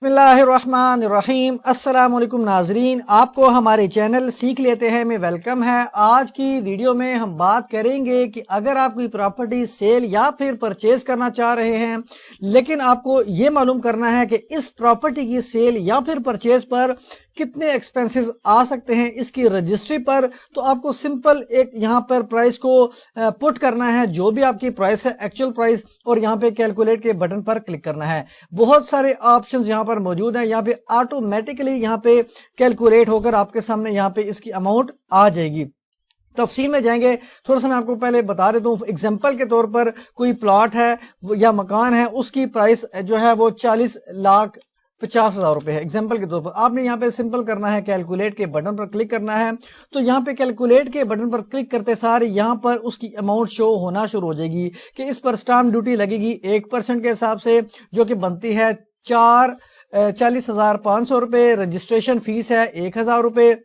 बिस्मिल्लाहिर्रहमानिर्रहीम। अस्सलाम वालेकुम नाजरीन, आपको हमारे चैनल सीख लेते हैं में वेलकम है। आज की वीडियो में हम बात करेंगे कि अगर आप कोई प्रॉपर्टी सेल या फिर परचेज करना चाह रहे हैं, लेकिन आपको ये मालूम करना है कि इस प्रॉपर्टी की सेल या फिर परचेज पर कितने एक्सपेंसेस आ सकते हैं इसकी रजिस्ट्री पर, तो आपको सिंपल एक यहाँ पर प्राइस को पुट करना है, जो भी आपकी प्राइस है एक्चुअल प्राइस, और यहाँ पे कैलकुलेट के बटन पर क्लिक करना है। बहुत सारे ऑप्शंस यहाँ पर मौजूद हैं। यहाँ पे ऑटोमेटिकली यहाँ पे कैलकुलेट होकर आपके सामने यहाँ पे इसकी अमाउंट आ जाएगी। तफसील में जाएंगे, थोड़ा सा मैं आपको पहले बता देता हूँ। एग्जांपल के तौर पर कोई प्लॉट है या मकान है, उसकी प्राइस जो है वो 40,50,000 रुपए है। एग्जांपल के तौर पर आपने यहाँ पे सिंपल करना है, कैलकुलेट के बटन पर क्लिक करना है। तो यहाँ पे कैलकुलेट के बटन पर क्लिक करते सार यहाँ पर उसकी अमाउंट शो होना शुरू हो जाएगी कि इस पर स्टाम्प ड्यूटी लगेगी 1% के हिसाब से, जो कि बनती है 40,500 रुपए। रजिस्ट्रेशन फीस है 1,000 रुपए।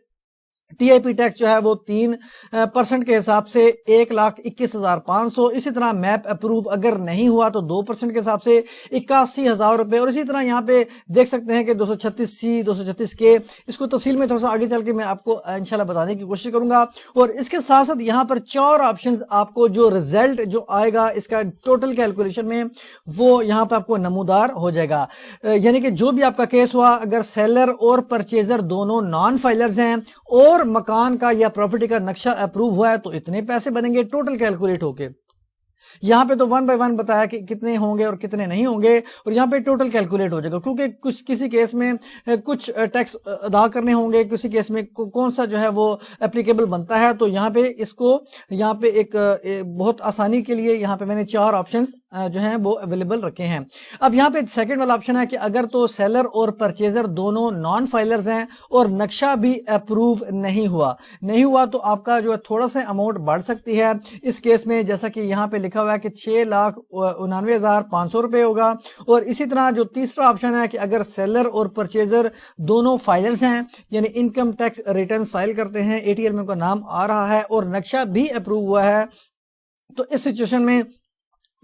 टीआईपी टैक्स जो है वो 3% के हिसाब से 1,21,500। इसी तरह मैप अप्रूव अगर नहीं हुआ तो 2% के हिसाब से 81,000 रुपए। और इसी तरह यहाँ पे देख सकते हैं कि 236C 236K। इसको तफसील में थोड़ा सा आगे चल के मैं आपको इंशाल्लाह बताने की कोशिश करूंगा। और इसके साथ साथ यहाँ पर 4 ऑप्शंस आपको जो रिजल्ट जो आएगा इसका टोटल कैलकुलेशन में, वो यहाँ पे आपको नमूदार हो जाएगा। यानी कि जो भी आपका केस हुआ, अगर सेलर और परचेजर दोनों नॉन फाइलर्स हैं और मकान का या प्रॉपर्टी का नक्शा अप्रूव हुआ है, तो इतने पैसे बनेंगे टोटल कैलकुलेट होके। यहाँ पे तो 1 बाय 1 बताया कि कितने होंगे और कितने नहीं होंगे, और यहाँ पे टोटल कैलकुलेट हो जाएगा। क्योंकि कुछ किसी केस में कुछ टैक्स अदा करने होंगे, किसी केस में कौन सा जो है वो एप्लीकेबल बनता है। तो यहाँ पे इसको यहाँ पे एक बहुत आसानी के लिए यहाँ पे मैंने 4 ऑप्शंस जो हैं वो अवेलेबल रखे हैं। अब यहाँ पे सेकंड वाला ऑप्शन है कि अगर तो सेलर और परचेजर दोनों नॉन फाइलर्स हैं और नक्शा भी अप्रूव नहीं हुआ तो आपका जो है थोड़ा सा अमाउंट बढ़ सकती है। इस केस में जैसा कि यहाँ पे लिखा हुआ है कि 6,99,500 रुपए होगा। और इसी तरह जो तीसरा ऑप्शन है कि अगर सेलर और परचेजर दोनों फाइलर्स हैं, यानी इनकम टैक्स रिटर्न फाइल करते हैं, एटीएल में उनका नाम आ रहा है और नक्शा भी अप्रूव हुआ है, तो इस सिचुएशन में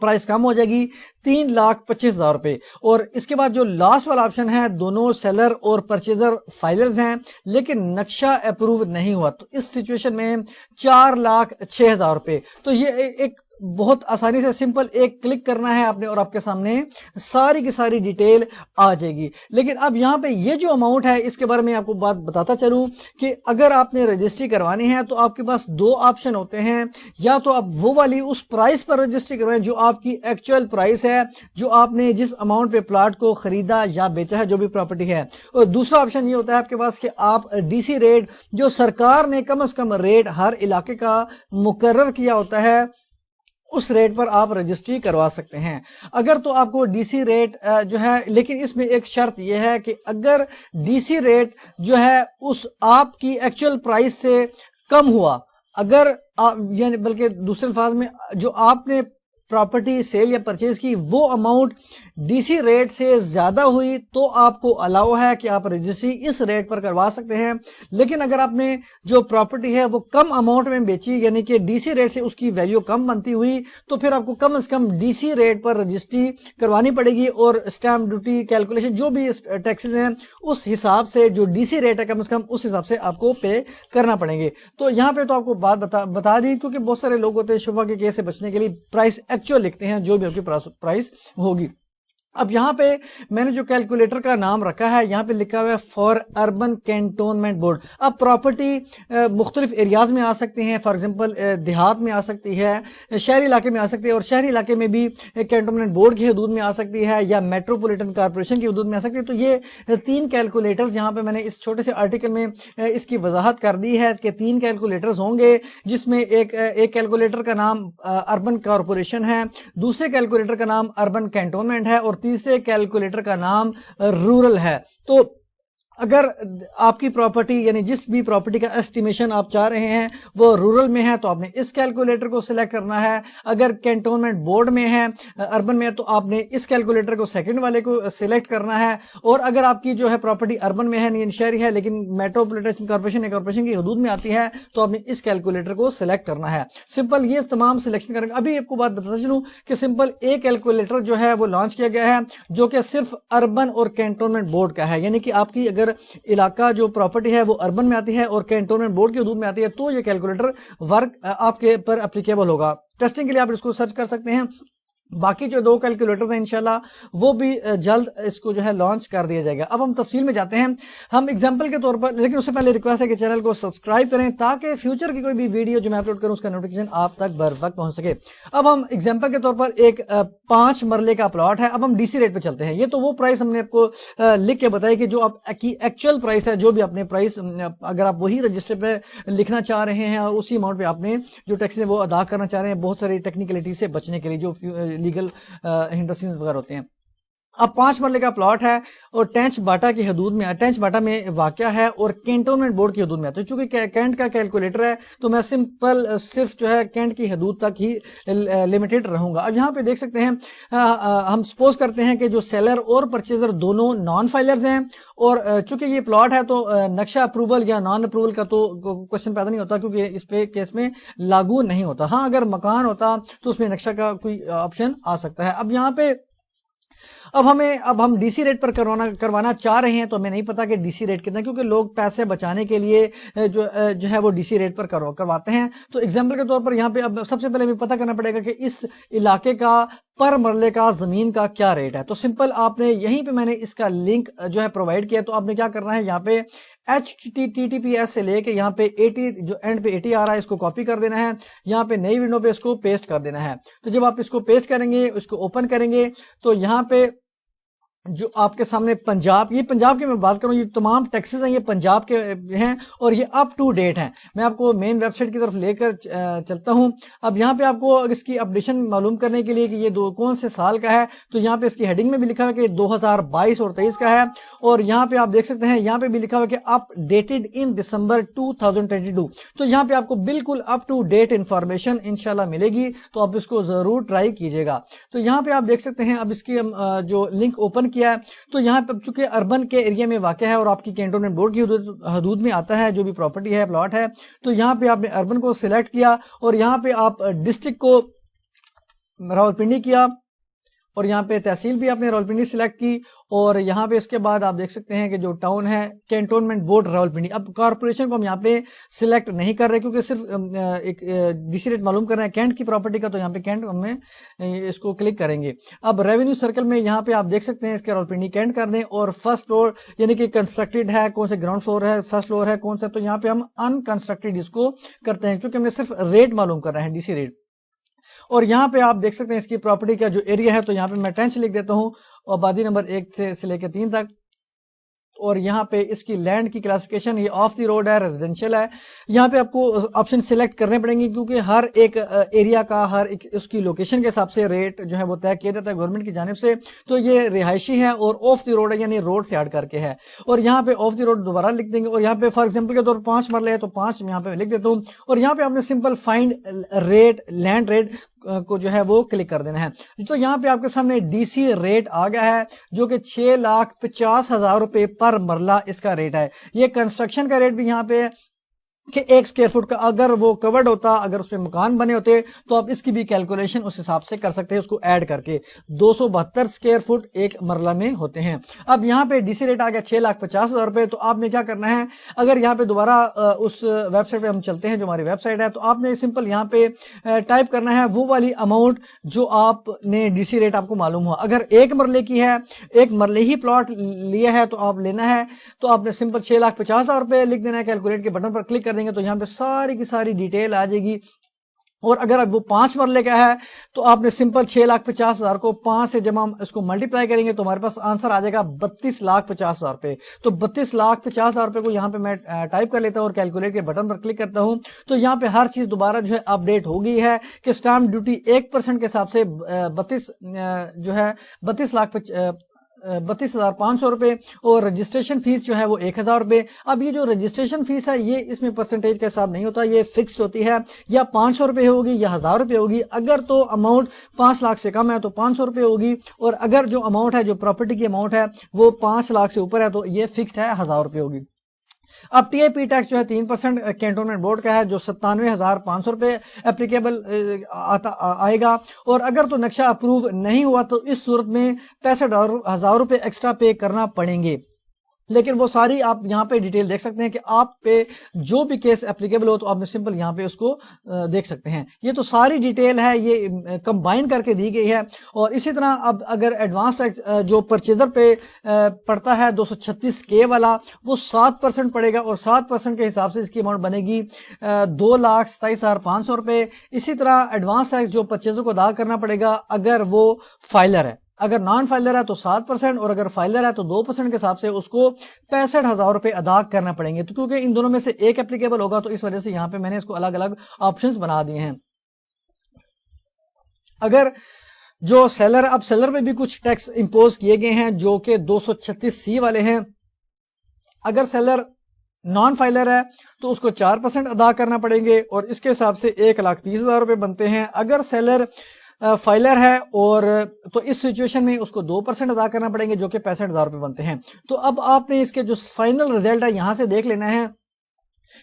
प्राइस कम हो जाएगी 3,25,000 रुपए। और इसके बाद जो लास्ट वाला ऑप्शन है, दोनों सेलर और परचेजर फाइलर्स हैं लेकिन नक्शा अप्रूव नहीं हुआ, तो इस सिचुएशन में 4,06,000 रुपए। तो ये एक बहुत आसानी से सिंपल एक क्लिक करना है आपने और आपके सामने सारी की सारी डिटेल आ जाएगी। लेकिन अब यहाँ पे ये जो अमाउंट है, इसके बारे में आपको बात बताता चलूं कि अगर आपने रजिस्ट्री करवानी है तो आपके पास 2 ऑप्शन होते हैं। या तो आप वो वाली उस प्राइस पर रजिस्ट्री करवाएं जो आपकी एक्चुअल प्राइस है, जो आपने जिस अमाउंट पे प्लॉट को खरीदा या बेचा है, जो भी प्रॉपर्टी है। और दूसरा ऑप्शन ये होता है आपके पास कि आप डीसी रेट, जो सरकार ने कम से कम रेट हर इलाके का मुकर्रर किया होता है, उस रेट पर आप रजिस्ट्री करवा सकते हैं। अगर तो आपको डीसी रेट जो है, लेकिन इसमें एक शर्त यह है कि अगर डीसी रेट जो है उस आपकी एक्चुअल प्राइस से कम हुआ, अगर आप यानी बल्कि दूसरे अल्फाज में जो आपने प्रॉपर्टी सेल या परचेज की वो अमाउंट डीसी रेट से ज्यादा हुई, तो आपको अलाउ है कि आप रजिस्ट्री इस रेट पर करवा सकते हैं। लेकिन अगर आपने जो प्रॉपर्टी है वो कम अमाउंट में बेची, यानी कि डीसी रेट से उसकी वैल्यू कम बनती हुई, तो फिर आपको कम से कम डीसी रेट पर रजिस्ट्री करवानी पड़ेगी। और स्टैम्प ड्यूटी कैलकुलेशन जो भी टैक्सेस हैं उस हिसाब से, जो डीसी रेट है कम से कम उस हिसाब से आपको पे करना पड़ेंगे। तो यहाँ पे तो आपको बात बता दी, क्योंकि बहुत सारे लोग होते हैं शुबा के केस से बचने के लिए प्राइस एक्चुअल लिखते हैं, जो भी आपकी प्राइस होगी। अब यहाँ पे मैंने जो कैलकुलेटर का नाम रखा है, यहाँ पे लिखा हुआ है फॉर अर्बन कैंटोनमेंट बोर्ड। अब प्रॉपर्टी मुख्तलिफ एरियाज में आ सकती हैं, फॉर एग्जांपल देहात में आ सकती है, शहरी इलाके में आ सकती है, और शहरी इलाके में भी कैंटोनमेंट बोर्ड की हदूद में आ सकती है, या मेट्रोपॉलिटन कॉर्पोरेशन की हदूद में आ सकती है। तो ये 3 कैलकुलेटर्स यहाँ पे मैंने इस छोटे से आर्टिकल में इसकी वजाहत कर दी है कि 3 कैलकुलेटर्स होंगे, जिसमें एक कैलकुलेटर का नाम अर्बन कॉर्पोरेशन है, दूसरे कैलकुलेटर का नाम अर्बन कैंटोनमेंट है, और तीसरे कैलकुलेटर का नाम रूरल है। तो اگر آپ کی پراپرٹی یعنی جس بھی پراپرٹی کا اسٹیمیشن آپ چاہ رہے ہیں وہ رورل میں ہے تو آپ نے اس کیلکولیٹر کو سلیکٹ کرنا ہے. اگر کینٹونمنٹ بورڈ میں ہے اربن میں تو آپ نے اس کیلکولیٹر کو سیکنڈ والے کو سلیکٹ کرنا ہے. اور اگر آپ کی جو ہے پراپرٹی اربن میں ہے یعنی شہری ہے لیکن میٹروپولیٹن کارپوریشن یا کارپوریشن کی حدود میں آتی ہے تو آپ نے اس کیلکولیٹر کو سلیکٹ کرنا ہے. سمپل یہ تمام سلیکشن کریں گے. ابھی آپ کو بات بتاتا چلوں کہ سمپل ایک کیلکولیٹر جو ہے وہ لانچ کیا گیا ہے جو کہ صرف اربن اور کینٹونمنٹ بورڈ کا ہے. یعنی کہ آپ کی اگر علاقہ جو پراپرٹی ہے وہ اربن میں آتی ہے اور کینٹونمنٹ بورڈ کی حدود میں آتی ہے تو یہ کیلکولیٹر ورک آپ کے پر اپلیکیبل ہوگا. ٹیسٹنگ کے لیے آپ اس کو سرچ کر سکتے ہیں. باقی جو 2 کیلکولیٹر ہیں انشاءاللہ وہ بھی جلد اس کو جو ہے لانچ کر دیا جائے گا. اب ہم تفصیل میں جاتے ہیں ہم ایگزامپل کے طور پر, لیکن اس سے پہلے ریکویسٹ ہے کہ چینل کو سبسکرائب کریں تاکہ فیوچر کی کوئی بھی ویڈیو جو میں اپلوڈ کروں اس کا نوٹیفیکیشن آپ تک بر وقت پہنچ سکے. اب ہم ایگزامپل کے طور پر ایک 5 مرلے کا پلاٹ ہے. اب ہم ڈی سی ریٹ پہ چلتے ہیں. یہ تو وہ پرائس ہم نے آپ کو لکھ کے بتائی کہ جو آپ کی ایکچوئل پرائس ہے, جو بھی اپنے پرائس اگر آپ وہی رجسٹر پہ لکھنا چاہ رہے ہیں اور اسی اماؤنٹ پہ آپ نے جو ٹیکس ہے وہ ادا کرنا چاہ رہے ہیں بہت ساری ٹیکنیکلٹی سے بچنے کے لیے جو لیگل ہنڈرسنس وغیرہ ہوتے ہیں. اب 5 مرلے کا پلاٹ ہے اور ٹینچ باٹا کی حدود میں, ٹینچ باٹا میں واقع ہے اور کینٹونمنٹ بورڈ کی حدود میں ہے. تو چونکہ کینٹ کا کیلکولیٹر ہے تو میں سمپل صرف جو ہے کینٹ کی حدود تک ہی لمیٹڈ رہوں گا. اب یہاں پہ دیکھ سکتے ہیں ہم سپوز کرتے ہیں کہ جو سیلر اور پرچیزر دونوں نان فائلرز ہیں اور چونکہ یہ پلاٹ ہے تو نقشہ اپروول یا نان اپروول کا تو کوشچن پیدا نہیں ہوتا کیونکہ اس پہ کیس میں لاگو نہیں ہوتا. ہاں اگر مکان ہوتا تو اس میں نقشہ کا کوئی آپشن آ سکتا ہے. اب یہاں پہ اب ہم ڈی سی ریٹ پر کروانا چاہ رہے ہیں تو ہمیں نہیں پتا کہ ڈی سی ریٹ کتنا ہے کیونکہ لوگ پیسے بچانے کے لیے جو ہے وہ ڈی سی ریٹ پر کرواتے ہیں. تو ایگزامپل کے طور پر یہاں پہ اب سب سے پہلے ہمیں پتا کرنا پڑے گا کہ اس علاقے کا پر مرلے کا زمین کا کیا ریٹ ہے. تو سمپل آپ نے یہیں پہ میں نے اس کا لنک جو ہے پرووائڈ کیا. تو آپ نے کیا کرنا ہے, یہاں پہ HTTPS سے لے کے یہاں پہ 80 جو اینڈ پہ 80 آ رہا ہے اس کو کاپی کر دینا ہے, یہاں پہ نئی ونڈو پہ اس کو پیسٹ کر دینا ہے. تو جب آپ اس کو پیسٹ کریں گے اس کو اوپن کریں گے تو یہاں پہ جو آپ کے سامنے پنجاب, یہ پنجاب کی میں بات کروں, یہ تمام ٹیکسز ہیں یہ پنجاب کے ہیں اور یہ اپ ٹو ڈیٹ ہیں. میں آپ کو مین ویب سائٹ کی طرف لے کر چلتا ہوں. اب یہاں پہ آپ کو اس کی اپڈیشن معلوم کرنے کے لیے کہ یہ کون سے سال کا ہے تو یہاں پہ اس کی ہیڈنگ میں بھی لکھا ہے کہ 2022 اور 23 کا ہے اور یہاں پہ آپ دیکھ سکتے ہیں یہاں پہ بھی لکھا ہوا کہ اپ ڈیٹڈ ان دسمبر 2022. تو یہاں پہ آپ کو بالکل اپ ٹو ڈیٹ انفارمیشن انشاءاللہ ملے گی تو آپ اس کو ضرور ٹرائی کیجئے گا. تو یہاں پہ آپ دیکھ سکتے ہیں اب اس کی جو لنک اوپن کیا ہے تو یہاں پہ چونکہ اربن کے ایریا میں واقع ہے اور آپ کی کینٹونمنٹ بورڈ کی حدود میں آتا ہے جو بھی پراپرٹی ہے پلاٹ ہے تو یہاں پہ آپ نے اربن کو سلیکٹ کیا اور یہاں پہ آپ ڈسٹرکٹ کو راولپنڈی کیا اور یہاں پہ تحصیل بھی آپ نے راولپنڈی سلیکٹ کی اور یہاں پہ اس کے بعد آپ دیکھ سکتے ہیں کہ جو ٹاؤن ہے کینٹونمنٹ بورڈ راولپنڈی. اب کارپوریشن کو ہم یہاں پہ سلیکٹ نہیں کر رہے کیونکہ صرف ایک ڈی سی ریٹ معلوم کرنا ہے کینٹ کی پراپرٹی کا, تو یہاں پہ کینٹ ہمیں اس کو کلک کریں گے. اب ریونیو سرکل میں یہاں پہ آپ دیکھ سکتے ہیں اس کے راولپنڈی کینٹ کر دیں اور فرسٹ فلور یعنی کہ کنسٹرکٹڈ ہے کون سے, گراؤنڈ فلور ہے, فرسٹ فلور ہے کون سا, تو یہاں پہ ہم ان کنسٹرکٹڈ اس کو کرتے ہیں کیونکہ ہم نے صرف ریٹ معلوم کرنا ہے ڈی سی ریٹ. اور یہاں پہ آپ دیکھ سکتے ہیں اس کی پراپرٹی کا جو ایریا ہے تو یہاں پہ میں ٹینچ لکھ دیتا ہوں آبادی نمبر 1 سے لے کے 3 تک. اور یہاں پہ اس کی لینڈ کی کلاسیفیکیشن یہ آف دی روڈ ہے, ریزیڈینشیل ہے. یہاں پہ آپ کو آپشن سلیکٹ کرنے پڑیں گے کیونکہ ہر ایک ایریا کا ہر ایک اس کی لوکیشن کے حساب سے ریٹ جو ہے وہ طے کیا جاتا ہے گورنمنٹ کی جانب سے. تو یہ رہائشی ہے اور آف دی روڈ ہے یعنی روڈ سے ہٹ کر کے ہے. اور یہاں پہ آف دی روڈ دوبارہ لکھ دیں گے اور یہاں پہ فار ایگزامپل کے طور پر 5 مرلے ہے تو 5 یہاں پہ لکھ دیتا ہوں اور یہاں پہ آپ نے simple find rate land rate کو جو ہے وہ کلک کر دینا ہے. تو یہاں پہ آپ کے سامنے ڈی سی ریٹ آ گیا ہے جو کہ 6,50,000 روپے پر مرلہ اس کا ریٹ ہے. یہ کنسٹرکشن کا ریٹ بھی یہاں پہ کہ 1 اسکوائر فٹ کا اگر وہ کورڈ ہوتا, اگر اس پہ مکان بنے ہوتے تو آپ اس کی بھی کیلکولیشن اس حساب سے کر سکتے ہیں اس کو ایڈ کر کے. 272 اسکوائر فٹ ایک مرلہ میں ہوتے ہیں. اب یہاں پہ ڈی سی ریٹ آ گیا 6,50,000 روپے. تو آپ نے کیا کرنا ہے, اگر یہاں پہ دوبارہ اس ویب سائٹ پہ ہم چلتے ہیں جو ہماری ویب سائٹ ہے تو آپ نے سمپل یہاں پہ ٹائپ کرنا ہے وہ والی اماؤنٹ جو آپ نے ڈی سی ریٹ آپ کو معلوم ہوا. اگر 1 مرلے کی ہے, 1 مرلے ہی پلاٹ لیا ہے تو آپ لینا ہے تو آپ نے سمپل 6,50,000 روپے لکھ دینا ہے. کیلکولیٹ کے بٹن پر کلک کر دیں گے تو یہاں پہ ساری کی ساری ڈیٹیل آ جائے گی. اور اگر وہ 5 مرلے کا ہے تو آپ نے سمپل 6,50,000 کو 5 سے جب ہم اس کو ملٹیپلائی کریں گے تو ہمارے پاس آنسر آ جائے گا 32,50,000 روپے. تو 32,50,000 روپے کو یہاں پہ میں ٹائپ کر لیتا ہوں اور کیلکولیٹ کے بٹن پر کلک کرتا ہوں تو یہاں پہ ہر چیز دوبارہ جو ہے اپ ڈیٹ ہو گئی ہے کہ سٹامپ ڈیوٹی 1% کے حساب سے 32 جو ہے 32 لاکھ 32,500 रुपए और रजिस्ट्रेशन फीस जो है वो 1,000 रुपए। अब ये जो रजिस्ट्रेशन फीस है ये इसमें परसेंटेज का हिसाब नहीं होता, ये फिक्स्ड होती है, या 500 रुपए होगी या 1,000 रुपए होगी। अगर तो अमाउंट 5 लाख से कम है तो 500 रुपए होगी, और अगर जो अमाउंट है, जो प्रॉपर्टी की अमाउंट है वो 5 लाख से ऊपर है तो ये फिक्स्ड है, 1,000 रुपए होगी। अब टीआईपी टैक्स जो है 3% कैंटोनमेंट बोर्ड का है, जो 97,500 रुपए एप्लीकेबल आएगा। और अगर तो नक्शा अप्रूव नहीं हुआ तो इस सूरत में 65,000 रुपए एक्स्ट्रा पे करना पड़ेंगे। लेकिन वो सारी आप यहाँ पे डिटेल देख सकते हैं कि आप पे जो भी केस एप्लीकेबल हो तो आप सिंपल यहाँ पे उसको देख सकते हैं। ये तो सारी डिटेल है, ये कंबाइन करके दी गई है। और इसी तरह अब अगर एडवांस टैक्स जो परचेजर पे पड़ता है 236K वाला, वो 7% पड़ेगा, और 7% के हिसाब से इसकी अमाउंट बनेगी 2,27,500 रुपए। इसी तरह एडवांस टैक्स जो परचेजर को अदा करना पड़ेगा अगर वो फाइलर है, अगर नॉन फाइलर है तो 7%, और अगर फाइलर है तो 2% के हिसाब से उसको 65,000 रुपए अदा करना पड़ेंगे। तो क्योंकि इन दोनों में से एक एप्लीकेबल होगा तो इस वजह से यहाँ पे मैंने इसको अलग अलग ऑप्शंस बना दिए हैं। अगर जो सेलर, अब सेलर पे भी कुछ टैक्स इंपोज किए गए हैं जो कि 236C वाले हैं। अगर सेलर नॉन फाइलर है तो उसको 4% अदा करना पड़ेंगे, और इसके हिसाब से 1,30,000 रुपए बनते हैं। अगर सेलर फाइलर है और तो इस सिचुएशन में उसको 2% अदा करना पड़ेंगे, जो कि 65,000 रुपए बनते हैं। तो अब आपने इसके जो फाइनल रिजल्ट है यहां से देख लेना है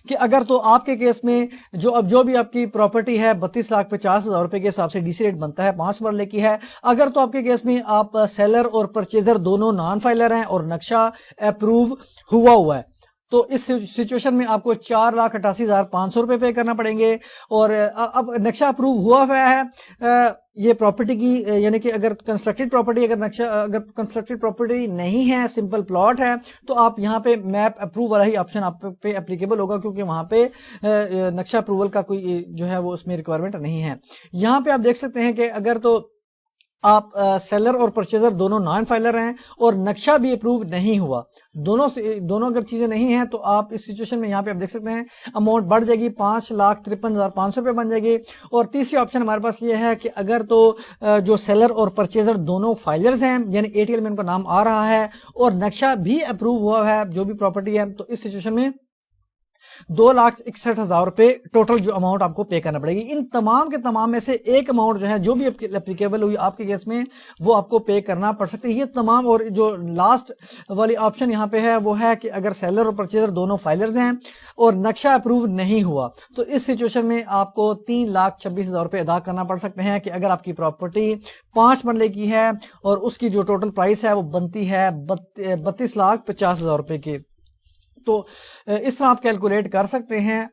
कि अगर तो आपके केस में जो भी आपकी प्रॉपर्टी है 32,50,000 रुपए के हिसाब से डीसी रेट बनता है, 5 मरले की है। अगर तो आपके केस में आप सेलर और परचेजर दोनों नॉन फाइलर हैं और नक्शा अप्रूव हुआ है तो इस सिचुएशन में आपको 4,88,500 रुपए पे करना पड़ेंगे। और अब नक्शा अप्रूव हुआ है ये प्रॉपर्टी की, यानी कि अगर कंस्ट्रक्टेड प्रॉपर्टी, अगर कंस्ट्रक्टेड प्रॉपर्टी नहीं है, सिंपल प्लॉट है, तो आप यहाँ पे मैप अप्रूव वाला ही ऑप्शन आप पे एप्लीकेबल होगा, क्योंकि वहां पे नक्शा अप्रूवल का कोई जो है वो उसमें रिक्वायरमेंट नहीं है। यहाँ पे आप देख सकते हैं कि अगर तो आप सेलर और परचेजर दोनों नॉन फाइलर हैं और नक्शा भी अप्रूव नहीं हुआ, दोनों अगर चीजें नहीं हैं तो आप इस सिचुएशन में यहाँ पे आप देख सकते हैं अमाउंट बढ़ जाएगी, 5,53,500 रुपए बन जाएगी। और तीसरी ऑप्शन हमारे पास ये है कि अगर तो जो सेलर और परचेजर दोनों फाइलर्स हैं, यानी एटीएल में उनका नाम आ रहा है और नक्शा भी अप्रूव हुआ है जो भी प्रॉपर्टी है, तो इस सिचुएशन में 2,61,000 रुपए टोटल जो अमाउंट आपको पे करना पड़ेगी। इन तमाम के तमाम में से एक अमाउंट जो है जो भी एप्लीकेबल हुई आपके केस में वो आपको पे करना पड़ सकती है, ये तमाम। और जो लास्ट वाली ऑप्शन यहाँ पे है वो है कि अगर सेलर और परचेजर दोनों फाइलर्स हैं और नक्शा अप्रूव नहीं हुआ तो इस सिचुएशन में आपको 3,26,000 रुपए अदा करना पड़ सकते हैं कि अगर आपकी प्रॉपर्टी 5 मरले की है और उसकी जो टोटल प्राइस है वो बनती है 32,50,000 रुपए की। तो इस तरह आप कैलकुलेट कर सकते हैं।